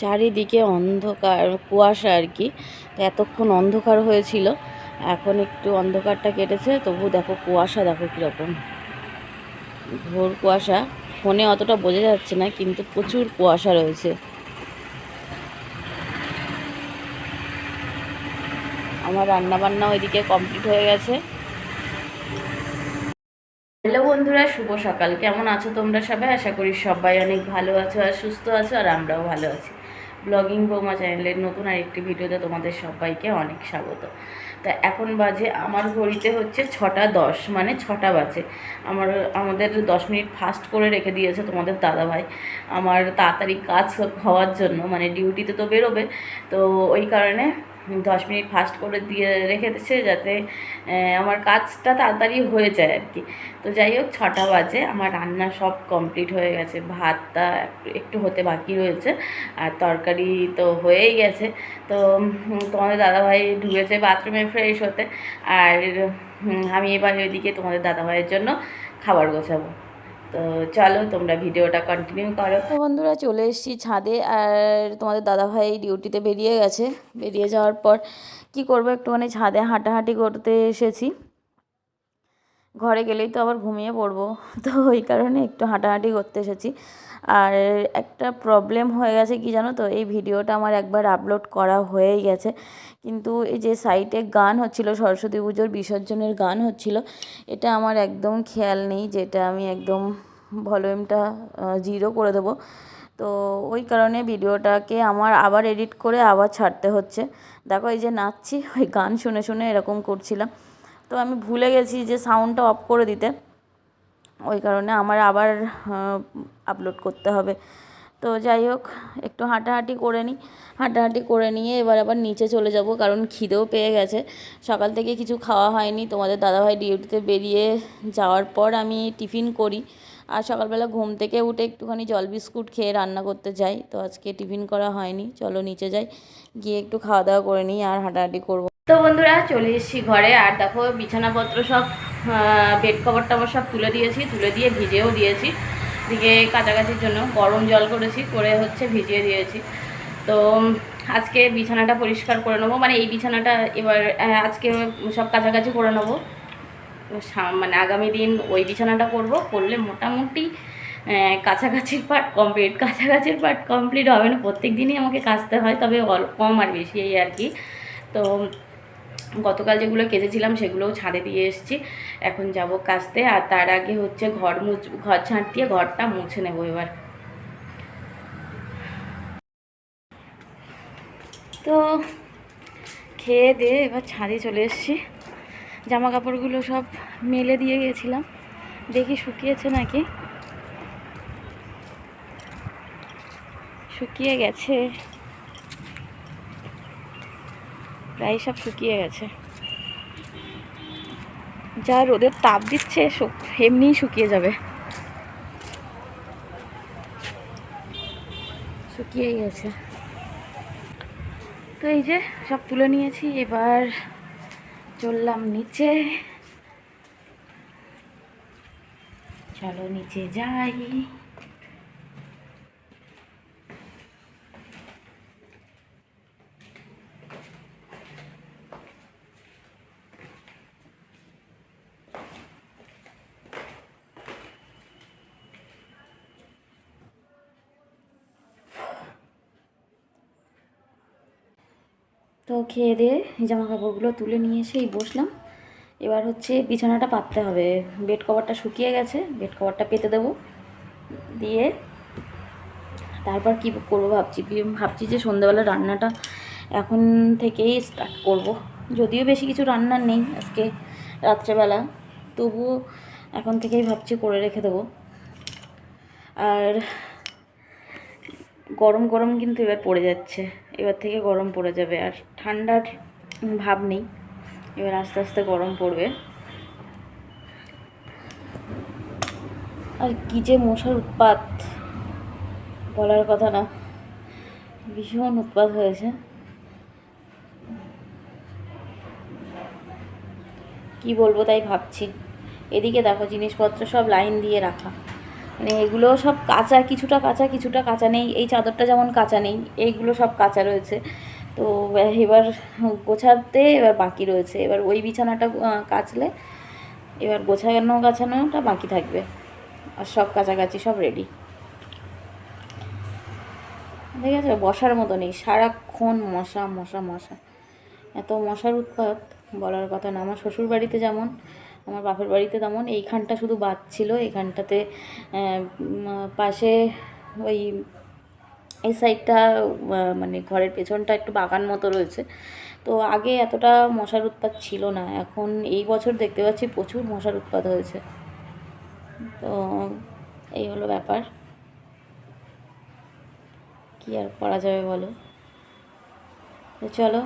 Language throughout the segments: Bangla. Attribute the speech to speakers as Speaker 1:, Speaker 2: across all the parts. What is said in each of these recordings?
Speaker 1: চারিদিকে অন্ধকার, কুয়াশা আর কি। তো এতক্ষণ অন্ধকার হয়েছিল, এখন একটু অন্ধকারটা কেটেছে, তবু দেখো কুয়াশা, দেখো কীরকম ঘোর কুয়াশা। ফোনে অতটা বোঝা যাচ্ছে না, কিন্তু প্রচুর কুয়াশা রয়েছে। আমার রান্নাবান্না ওইদিকে কমপ্লিট হয়ে গেছে। হ্যালো বন্ধুরা, শুভ সকাল। কেমন আছো তোমরা সবাই? আশা করি সবাই অনেক ভালো আছো আর সুস্থ আছো, আর আমরাও ভালো আছি। ব্লগিং বৌমা চ্যানেলের নতুন আরেকটি ভিডিওতে তোমাদের সবাইকে অনেক স্বাগত। তা এখন বাজে, আমার ঘড়িতে হচ্ছে 6টা 10, মানে 6টা বাজে। আমাদের 10 মিনিট ফাস্ট করে রেখে দিয়েছে তোমাদের দাদাভাই, আমার তাড়াতাড়ি কাজ হওয়ার জন্য, মানে ডিউটিতে তো বেরোবে, তো ওই কারণে 10 মিনিট ফাস্ট করে দিয়ে রেখে দিচ্ছে, যাতে আমার কাজটা তাড়াতাড়ি হয়ে যায় আর কি। তো যাই হোক, 6টা বাজে, আমার রান্না সব কমপ্লিট হয়ে গেছে। ভাতটা একটু হতে বাকি রয়েছে, আর তরকারি তো হয়েই গেছে। তো তোমাদের দাদাভাই ঢুকেছে বাথরুমে ফ্রেশ হতে, আর আমি এবার ওইদিকে তোমাদের দাদাভাইয়ের জন্য খাবার গোছাবো। তো চলো তোমরা ভিডিওটা কন্টিনিউ করো। তো বন্ধুরা, চলে এসেছি ছাদে, আর তোমাদের দাদাভাই ডিউটিতে বেরিয়ে গেছে। বেরিয়ে যাওয়ার পর কি করবো, একটুখানি ছাদে হাঁটাহাঁটি করতে এসেছি। ঘরে গেলেই তো আবার ঘুমিয়ে পড়বো, তো ওই কারণে একটু হাঁটাহাঁটি করতে এসেছি। আর একটা প্রবলেম হয়ে গেছে কি জানো তো, এই ভিডিওটা আমার একবার আপলোড করা হয়েই গেছে, কিন্তু এই যে সাইটে গান হচ্ছিল, সরস্বতী পুজোর বিসর্জনের গান হচ্ছিল, এটা আমার একদম খেয়াল নেই, যেটা আমি একদম ভলিউমটা 0 করে দেবো। তো ওই কারণে ভিডিওটাকে আমার আবার এডিট করে আবার ছাড়তে হচ্ছে। দেখো এই যে নাচছি, ওই গান শুনে শুনে এরকম করছিলাম। তো আমি ভুলে গেছি যে সাউন্ডটা অফ করে দিতে, ওই কারণে আমার আবার আপলোড করতে হবে। তো যাই হোক, একটু হাঁটাহাঁটি করে নিই। হাঁটাহাঁটি করে নিয়ে এবার আবার নিচে চলে যাব, কারণ খিদেও পেয়ে গেছে। সকাল থেকে কিছু খাওয়া হয়নি, তোমাদের দাদাভাই ডিউটিতে বেরিয়ে যাওয়ার পর আমি টিফিন করি, আর সকালবেলা ঘুম থেকে উঠে একটুখানি জল বিস্কুট খেয়ে রান্না করতে যাই। তো আজকে টিফিন করা হয়নি, চলো নিচে যাই, গিয়ে একটু খাওয়া দাওয়া করে নিই আর হাঁটাহাঁটি করবো। তো বন্ধুরা, চলে এসেছি ঘরে, আর দেখো বিছানাপত্র সব, বেড কভার টভার সব তুলে দিয়েছি, তুলে দিয়ে ভিজেও দিয়েছি। দিকে কাছাকাছির জন্য গরম জল করেছি, করে হচ্ছে ভিজিয়ে দিয়েছি। তো আজকে বিছানাটা পরিষ্কার করে নেবো, মানে এই বিছানাটা এবার আজকে সব কাছাকাছি করে নেবো। মানে আগামী দিন ওই বিছানাটা করলে মোটামুটি কাছাকাছির পার্ট কমপ্লিট। কাছাকাছির পার্ট কমপ্লিট হবে না, প্রত্যেক দিনই আমাকে কাচতে হয়, তবে কম আর বেশি এই আর কি। তো গতকাল যেগুলো কেচেছিলাম সেগুলোও ছাদে দিয়ে এসেছি, এখন যাব কাচতে। আর তার আগে হচ্ছে ঘর ঝাঁট দিয়ে ঘরটা মুছে নেবো এবার। তো খেয়ে দিয়ে এবার ছাদে চলে এসেছি। জামা কাপড়গুলো সব মেলে দিয়ে গেছিলাম, দেখি শুকিয়েছে নাকি। শুকিয়ে গেছে, প্রায় সব শুকিয়ে গেছে। যা রোদের তাপ দিচ্ছে এমনিই শুকিয়ে যাবে, শুকিয়ে গেছে। তো এই যে সব তুলে নিয়েছি, এবার চললাম নিচে। চলো নিচে যাই। তো খেয়ে দিয়ে জামা কাপড়গুলো তুলে নিয়ে এসেই বসলাম। এবার হচ্ছে বিছানাটা পাততে হবে। বেড কভারটা শুকিয়ে গেছে, বেড কভারটা পেতে দেবো, দিয়ে তারপর কী করবো ভাবছি যে সন্ধ্যাবেলা রান্নাটা এখন থেকেই স্টার্ট করব। যদিও বেশি কিছু রান্নার নেই আজকে রাত্রেবেলা, তবুও এখন থেকেই ভাবছি করে রেখে দেবো। আর গরম গরম কিন্তু এবার পড়ে যাচ্ছে, এবার থেকে গরম পড়ে যাবে, আর ঠান্ডার ভাব নেই, এবার আস্তে আস্তে গরম পড়বে। আর কী যে মশার উৎপাত, বলার কথা না, ভীষণ উৎপাত হয়েছে। কি বলবো তাই ভাবছি। এদিকে দেখো জিনিসপত্র সব লাইন দিয়ে রাখা, মানে এগুলো সব কাঁচা, কিছুটা কাঁচা কিছুটা কাঁচা নেই। এই চাদরটা যেমন কাঁচা নেই, এইগুলো সব কাঁচা রয়েছে। তো এবার গোছাতে এবার বাকি রয়েছে। এবার ওই বিছানাটা কাচলে এবার গাছানোটা বাকি থাকবে। আর সব কাছাকাছি সব রেডি। ঠিক আছে, বসার মতো নেই, সারাক্ষণ মশা মশা মশা, এত মশার উৎপাত বলার কথা না। আমার শ্বশুর বাড়িতে যেমন, আমার বাপের বাড়িতে তেমন। এইখানটা শুধু বাঁধছিল, এইখানটাতে পাশে ওই এই সাইডটা মানে ঘরের পেছনটা একটু বাগান মতো রয়েছে। তো আগে এতটা মশার উৎপাত ছিল না, এখন এই বছর দেখতে পাচ্ছি প্রচুর মশার উৎপাত হয়েছে। তো এই হলো ব্যাপার, কি আর করা যাবে বলো। তো চলো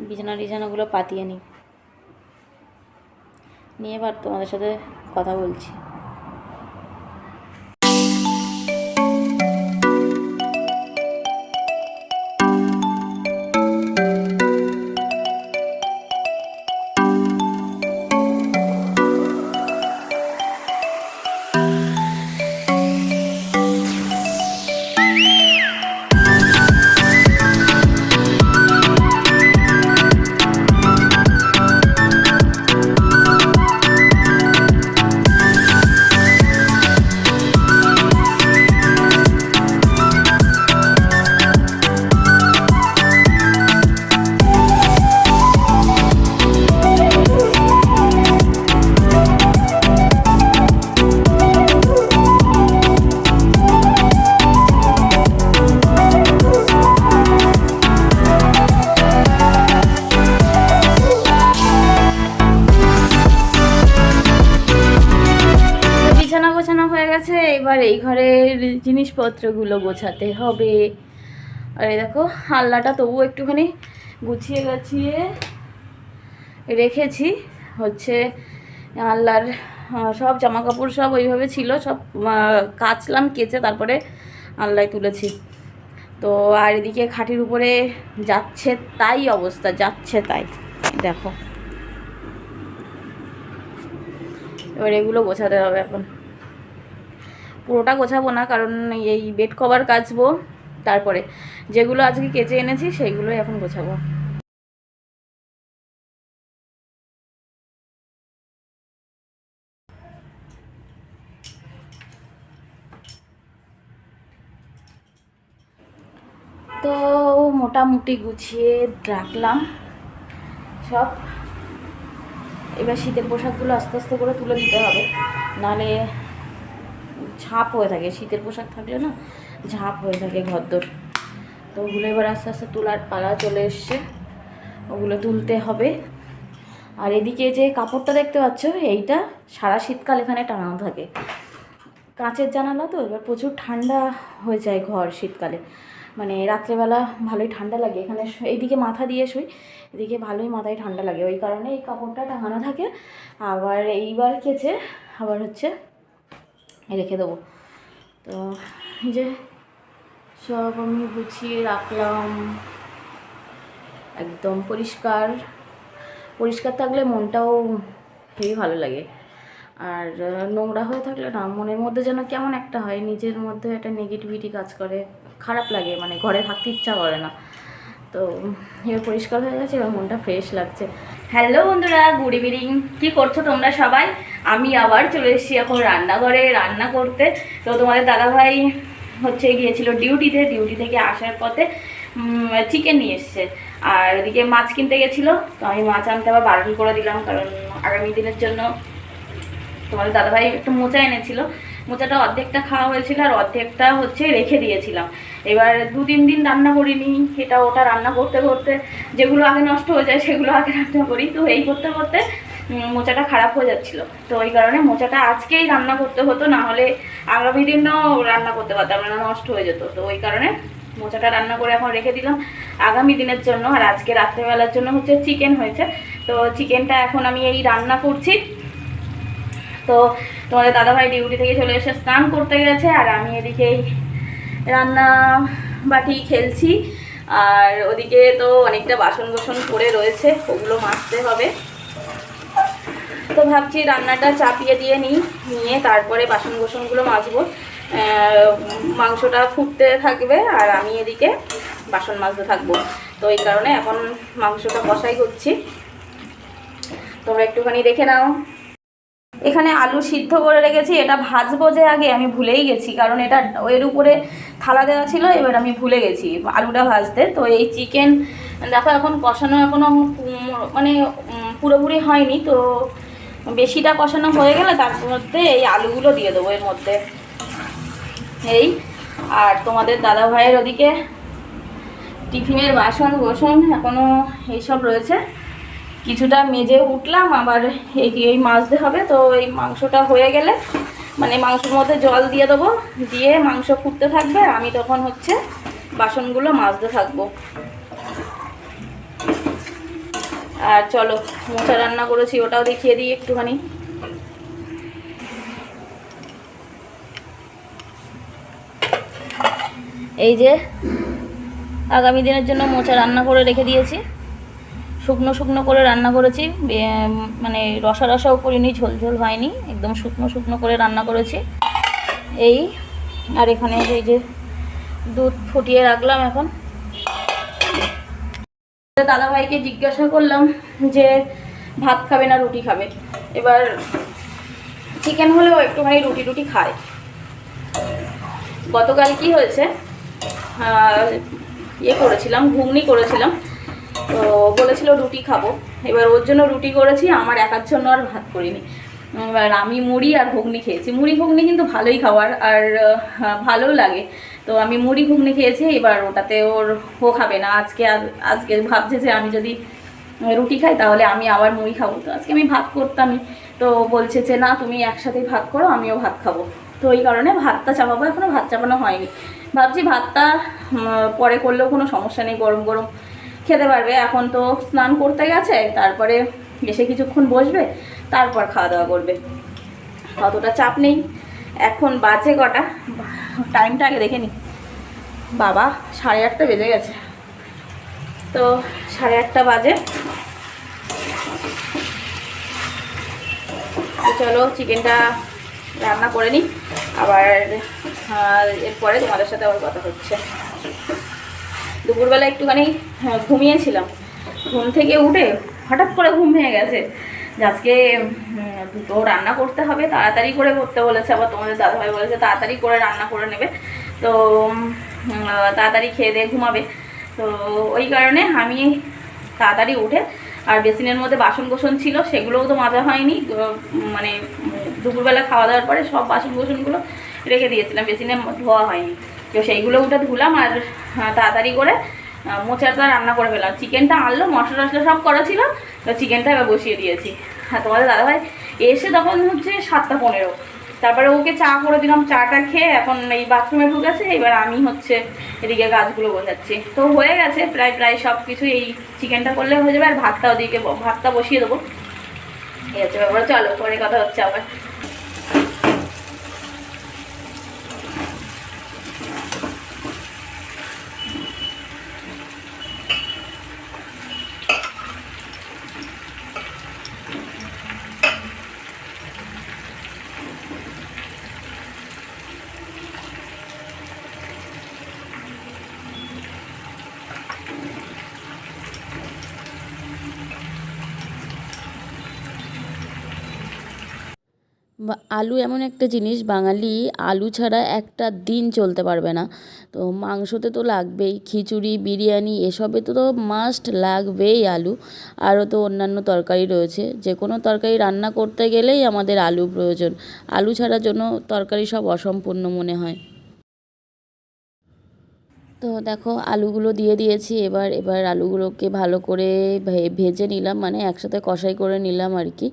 Speaker 1: বিছানাগুলো পাতিয়ে নিয়ে এবার তোমাদের সাথে কথা বলছি। গোছানো হয়ে গেছে, এবার এই ঘরের জিনিসপত্রগুলো গোছাতে হবে। আর এই দেখো আলনাটা তবুও একটুখানি গুছিয়ে গাছিয়ে রেখেছি। হচ্ছে আলনার সব জামা কাপড় সব ওইভাবে ছিল, সব কাচলাম, কেচে তারপরে আলনায় তুলেছি। তো আর এদিকে খাটের উপরে যাচ্ছে তাই অবস্থা, যাচ্ছে তাই দেখো। এবার এগুলো গোছাতে হবে এখন। পুরোটা গোছাবো না, কারণ এই বেড কভার কাচবো, তারপরে যেগুলো আজকে কেচে এনেছি সেইগুলোই এখন গোছাবো। তো মোটামুটি গুছিয়ে রাখলাম সব। এবার শীতের পোশাকগুলো আস্তে আস্তে করে তুলে দিতে হবে, নাহলে ঝাঁপ হয়ে থাকে। শীতের পোশাক থাকলে না ঝাঁপ হয়ে থাকে ঘরদোর। তো ওগুলো এবার আস্তে আস্তে তোলার পালা চলে এসছে, ওগুলো তুলতে হবে। আর এদিকে যে কাপড়টা দেখতে পাচ্ছ, এইটা সারা শীতকাল এখানে টানানো থাকে। কাঁচের জানালা তো, এবার প্রচুর ঠান্ডা হয়ে যায় ঘর শীতকালে। মানে রাত্রেবেলা ভালোই ঠান্ডা লাগে এখানে, এইদিকে মাথা দিয়ে শুই, এদিকে ভালোই মাথায় ঠান্ডা লাগে, ওই কারণে এই কাপড়টা টাঙানো থাকে। আবার এইবার কেচে আবার হচ্ছে রেখে দেবো। তো এই যে সব আমি গুছিয়ে রাখলাম, একদম পরিষ্কার পরিষ্কার থাকলে মনটাও হেবি ভালো লাগে। আর নোংরা হয়ে থাকলে না মনের মধ্যে যেন কেমন একটা হয়, নিজের মধ্যে একটা নেগেটিভিটি কাজ করে, খারাপ লাগে, মানে ঘরে থাকতে ইচ্ছা করে না। তো এবার পরিষ্কার হয়ে গেছে, এবার মনটা ফ্রেশ লাগছে। হ্যালো বন্ধুরা, গুড ইভিনিং। কী করছো তোমরা সবাই? আমি আবার চলে এসেছি এখন রান্নাঘরে রান্না করতে। তো তোমাদের দাদাভাই হচ্ছে গিয়েছিল ডিউটিতে, ডিউটি থেকে আসার পথে চিকেন নিয়ে এসছে, আর ওদিকে মাছ কিনতে গেছিলো। তো আমি মাছ আনতে আবার বারণ করে দিলাম, কারণ আগামী দিনের জন্য তোমাদের দাদাভাই একটু মোচা এনেছিল, মোচাটা অর্ধেকটা খাওয়া হয়েছিল আর অর্ধেকটা হচ্ছে রেখে দিয়েছিলাম। এবার 2-3 দিন রান্না করিনি, এটা ওটা রান্না করতে করতে যেগুলো আগে নষ্ট হয়ে যায় সেগুলো আগে রান্না করি। তো এই করতে করতে মোচাটা খারাপ হয়ে যাচ্ছিলো, তো ওই কারণে মোচাটা আজকেই রান্না করতে হতো, না হলে আগামী দিনও রান্না করতে পারতাম না, নষ্ট হয়ে যেত। তো ওই কারণে মোচাটা রান্না করে এখন রেখে দিলাম আগামী দিনের জন্য। আর আজকে রাত্রেবেলার জন্য হচ্ছে চিকেন হয়েছে, তো চিকেনটা এখন আমি এই রান্না করছি। তো তোমাদের দাদাভাই ডিউটি থেকে চলে এসে স্নান করতে গেছে, আর আমি এদিকে রান্না বাটি খেলছি। আর ওদিকে তো অনেকটা বাসন পড়ে রয়েছে, ওগুলো মাজতে হবে। তো ভাবছি রান্নাটা চাপিয়ে দিয়ে নিয়ে তারপরে বাসন কোসনগুলো মাজবো। মাংসটা ফুটতে থাকবে আর আমি এদিকে বাসন মাজতে থাকবো। তো এই কারণে এখন মাংসটা কষাই করছি, তোমরা একটুখানি দেখে নাও। এখানে আলু সিদ্ধ করে রেখেছি, এটা ভাজবো যে আগে আমি ভুলেই গেছি, কারণ এটা এর উপরে থালা দেওয়া ছিল, এবার আমি ভুলে গেছি আলুটা ভাজতে। তো এই চিকেন দেখো এখন কষানো এখনও মানে পুরোপুরি হয়নি, তো বেশিটা কষানো হয়ে গেলে তার মধ্যে এই আলুগুলো দিয়ে দেবো এর মধ্যে। এই আর তোমাদের দাদা ভাইয়ের ওদিকে টিফিনের বাসন গোসন এখনও এইসব রয়েছে, কিছুটা মেজে উঠলাম, আবার এই মাজতে হবে। তো এই মাংসটা হয়ে গেলে মানে মাংসের মধ্যে জল দিয়ে দেবো, দিয়ে মাংস ফুটতে থাকবে, আমি তখন হচ্ছে বাসনগুলো মাজতে থাকবো। আর চলো মোচা রান্না করেছি ওটাও দেখিয়ে দিই একটুখানি। এই যে আগামী দিনের জন্য মোচা রান্না করে রেখে দিয়েছি, শুকনো শুকনো করে রান্না করেছি, মানে রসা রসাও করিনি, ঝোল ঝোল হয়নি, একদম শুকনো শুকনো করে রান্না করেছি। এই আর এখানে এই যে দুধ ফুটিয়ে রাখলাম। এখন দাদাভাইকে জিজ্ঞাসা করলাম যে ভাত খাবে না রুটি খাবে, এবার চিকেন হলেও একটুখানি রুটি রুটি খায়। গতকাল কি হয়েছে, করেছিলাম ঘুগনি করেছিলাম, তো বলেছিল রুটি খাবো, এবার ওর জন্য রুটি করেছি, আমার একার জন্য আর ভাত করিনি। এবার আমি মুড়ি আর ঘুগনি খেয়েছি, মুড়ি ঘুগনি কিন্তু ভালোই খাওয়ার আর ভালোও লাগে, তো আমি মুড়ি ঘুগনি খেয়েছি। এবার ওটাতে ও খাবে না, আজকে ভাবছে যে আমি যদি রুটি খাই তাহলে আমি আবার মুড়ি খাবো, তো আজকে আমি ভাত করতামই, তো বলছে যে না তুমি একসাথেই ভাত করো, আমিও ভাত খাবো। তো এই কারণে ভাতটা চাপাবো, এখনও ভাত চাপানো হয়নি, ভাবছি ভাতটা পরে করলেও কোনো সমস্যা নেই, গরম গরম খেতে পারবে। এখন তো স্নান করতে গেছে, তারপরে এসে কিছুক্ষণ বসবে, তারপর খাওয়া দাওয়া করবে, অতটা চাপ নেই। এখন বাজে কটা, টাইমটা আগে দেখে নিই, বাবা 8:30 বেজে গেছে, তো 8:30 বাজে। চলো চিকেনটা রান্না করে নিই, আবার এরপরে তোমাদের সাথে আবার কথা হচ্ছে। দুপুরবেলা একটুখানি ঘুমিয়েছিলাম, ঘুম থেকে উঠে হঠাৎ করে ঘুম ভেঙে গেছে, যে আজকে দুটো রান্না করতে হবে, তাড়াতাড়ি করে করতে বলেছে, আবার তোমাদের দাদাভাই বলেছে তাড়াতাড়ি করে রান্না করে নেবে, তো তাড়াতাড়ি খেয়ে দিয়ে ঘুমাবে। তো ওই কারণে আমি তাড়াতাড়ি উঠে, আর বেসিনের মধ্যে বাসন কোসন ছিল সেগুলোও তো মাজা হয়নি, মানে দুপুরবেলা খাওয়া দাওয়ার পরে সব বাসন কোসনগুলো রেখে দিয়েছিলাম, বেসিনে ধোয়া হয়নি, তো সেইগুলো উঠে ধুলাম, আর তাড়াতাড়ি করে মোচাটা রান্না করে ফেলাম। চিকেনটা আনলো, মশলা টশলা সব করা ছিল, তো চিকেনটা এবার বসিয়ে দিয়েছি। হ্যাঁ তোমাদের দাদাভাই এসে তখন হচ্ছে 7:15, তারপরে ওকে চা করে দিলাম, চাটা খেয়ে এখন এই বাথরুমে ঢুকেছে, এবার আমি হচ্ছে এদিকে গাছগুলো বোঝাচ্ছি। তো হয়ে গেছে প্রায় সব কিছু, এই চিকেনটা করলে হয়ে যাবে, আর ভাতটা বসিয়ে দেবো, এই হচ্ছে ব্যাপার। চলো পরে কথা হচ্ছে আবার।
Speaker 2: আলু এমন একটা জিনিস, বাঙালি আলু ছাড়া একটা দিন চলতে পারবে না। তো মাংসতে তো লাগবেই, খিচুড়ি বিরিয়ানি এসবে তো মাস্ট লাগবেই আলু। আরও তো অন্যান্য তরকারি রয়েছে, যে কোনো তরকারি রান্না করতে গেলেই আমাদের আলু প্রয়োজন, আলু ছাড়ার জন্য তরকারি সব অসম্পূর্ণ মনে হয়। তো দেখো আলুগুলো দিয়ে দিয়েছি, এবার আলুগুলোকে ভালো করে ভেজে নিলাম, মানে একসাথে কষাই করে নিলাম আর কি।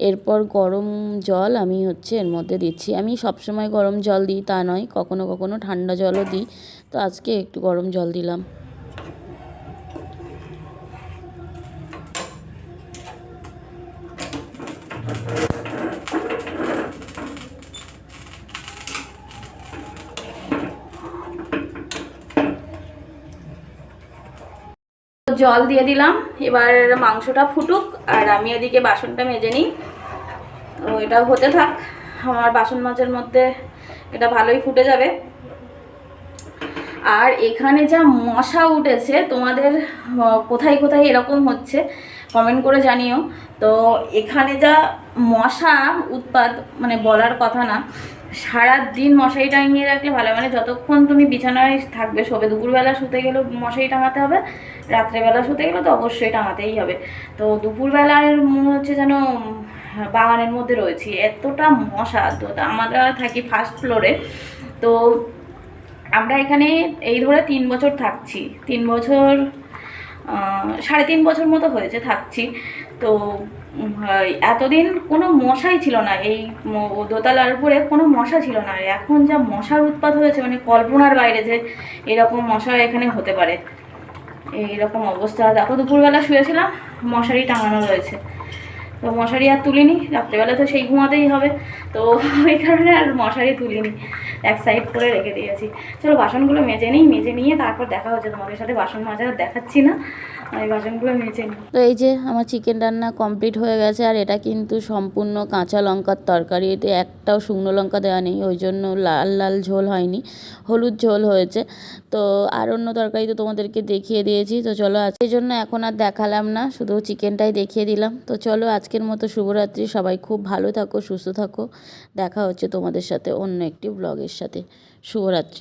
Speaker 2: এরপর গরম জল আমি হচ্ছে এর মধ্যে দিচ্ছি, আমি সবসময় গরম জল দিই তা নয়, কখনো কখনো ঠান্ডা জলও দিই, তো আজকে একটু গরম জল দিলাম।
Speaker 1: জল দিয়ে দিলাম, এবার মাংসটা ফুটুক আর আমি এদিকে বাসনটা মেজে নিই। তো এটা হতে থাক, আমার বাসন মাজার মধ্যে এটা ভালোই ফুটে যাবে। আর এখানে যা মশা উঠেছে, তোমাদের কোথায় কোথায় এরকম হচ্ছে কমেন্ট করে জানিও। তো এখানে যা মশা উৎপাত, মানে বলার কথা না। সারা দিন মশারি টাঙিয়ে রাখলে ভালো, মানে যতক্ষণ তুমি বিছানায় থাকবে শোবে, দুপুরবেলা শুতে গেলেও মশারি টাঙাতে হবে, রাত্রেবেলা শুতে গেলে তো অবশ্যই টাঙাতেই হবে। তো দুপুরবেলার মনে হচ্ছে যেন বাগানের মধ্যে রয়েছি, এতটা মশা। তো আমরা থাকি ফার্স্ট ফ্লোরে। তো আমরা এখানে এই ধরে 3 বছর থাকছি, 3 বছর 3.5 বছর মতো হয়েছে থাকছি। তো এতদিন কোনো মশাই ছিল না, এই দোতলার উপরে কোনো মশা ছিল না। আর এখন যা মশার উৎপাত হয়েছে, মানে কল্পনার বাইরে যে এরকম মশা এখানে হতে পারে। এইরকম অবস্থা। দেখো দুপুরবেলা শুয়েছিলাম, মশারি টাঙানো রয়েছে, তো মশারি আর তুলিনি, রাত্রেবেলা তো সেই ঘুমাতেই হবে, তো ওই কারণে আর মশারি তুলিনি, এক সাইড করে রেখে দিয়েছি। চলো বাসনগুলো মেজে নিই, মেজে নিয়ে তারপর দেখা হচ্ছে তোমাদের সাথে। বাসন মাজা দেখাচ্ছি না, আমি বাসনগুলো মেজে নিই।
Speaker 2: তো এই যে আমার চিকেন রান্না কমপ্লিট হয়ে গেছে। আর এটা কিন্তু সম্পূর্ণ কাঁচা লঙ্কার তরকারি, এতে একটাও শুকনো লঙ্কা দেওয়া নেই, ওই জন্য লাল লাল ঝোল হয়নি, হলুদ ঝোল হয়েছে। তো আর অন্য তরকারি তো তোমাদেরকে দেখিয়ে দিয়েছি। তো চলো আজকের জন্য এখন আর দেখালাম না, শুধু চিকেনটাই দেখিয়ে দিলাম। তো চলো আজকের মতো শুভরাত্রি, সবাই খুব ভালো থাকো, সুস্থ থাকো। দেখা হচ্ছে তোমাদের সাথে অন্য একটি ব্লগের সাথে। শুভরাত্রি।